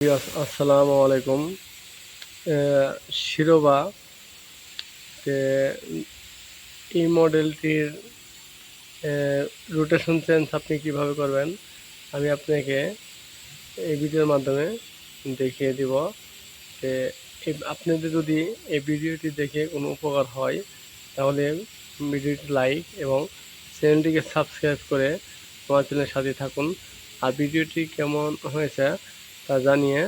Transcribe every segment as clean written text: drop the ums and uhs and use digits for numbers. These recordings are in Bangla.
আসসালামু আলাইকুম। শিরোবা তে এই মডেলটির রোটেশন চেঞ্জ আপনি কিভাবে করবেন আমি আপনাকে এই ভিডিওর মাধ্যমে দেখিয়ে দিব। যে আপনাদের যদি এই ভিডিওটি দেখে কোনো উপকার হয় তাহলে ভিডিওটি লাইক এবং চ্যানেলটিকে সাবস্ক্রাইব করে আমার চ্যানেলের সাথে থাকুন। আর ভিডিওটি কেমন হয়েছে তা জানিয়ে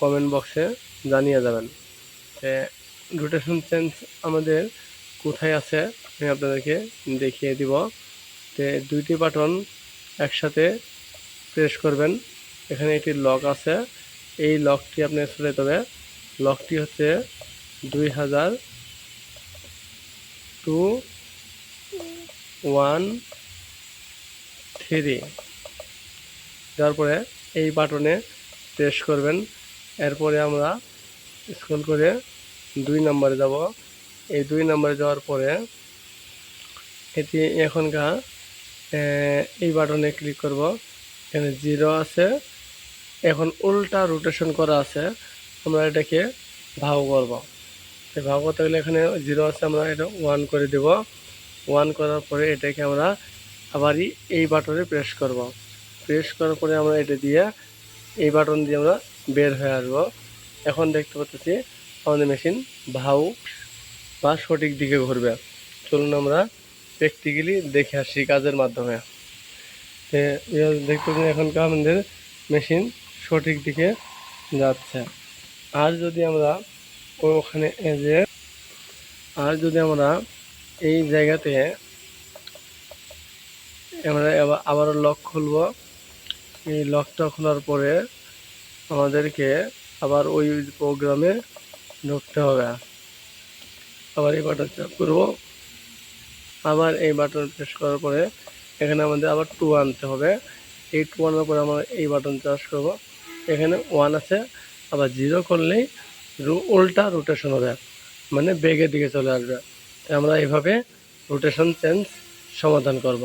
কমেন্ট বক্সে জানিয়ে যাবেন। রোটেশন চেঞ্জ আমাদের কোথায় আছে আমি আপনাদেরকে দেখিয়ে দিব। দুইটি বাটন একসাথে প্রেস করবেন। এখানে একটি লক আছে, এই লকটি আপনি ছুড়ে দেবে। লকটি হচ্ছে 2002-13। তারপরে এই বাটনে প্রেস করবেন। এরপরে আমরা স্ক্রল করে 2 নম্বরে যাব। এই 2 নম্বরে যাওয়ার পরে এটি এখনকার এই বাটনে ক্লিক করব। এখানে 0 আছে, এখন উল্টা রোটেশন করা আছে, আমরা এটাকে ভাগ করব। ভাগ করতে গেলে এখানে 0 আছে, আমরা এটা 1 করে দেব। 1 করার পরে এটাকে আমরা আবারই এই বাটনে প্রেস করব। প্রেস করার পরে আমরা এটা দিয়ে এই বাটন দিয়ে আমরা বের হয়ে আসবো। এখন দেখতে পাচ্ছি আমাদের মেশিন ভাউ বা সঠিক দিকে ঘুরবে। চলুন আমরা প্র্যাকটিক্যালি দেখে আসি কাজের মাধ্যমে। দেখতে পাচ্ছেন এখনকার আমাদের মেশিন সঠিক দিকে যাচ্ছে। আর যদি আমরা ওখানে আমরা এই জায়গাতে আমরা আবারও লক খুলব। এই লকটা খোলার পরে আমাদেরকে আবার ওই প্রোগ্রামে ঢুকতে হবে। আবার এই বাটন চাপ করব। আবার এই বাটন প্রেস করার পরে এখানে আমাদের আবার 2 আনতে হবে। এই 2 আনার পরে আমরা এই বাটন চার্জ করব। এখানে 1 আছে, আবার 0 করলেই উল্টা রোটেশন হবে, মানে বেগের দিকে চলে আসবে। আমরা এইভাবে রোটেশন চেঞ্জ সমাধান করব।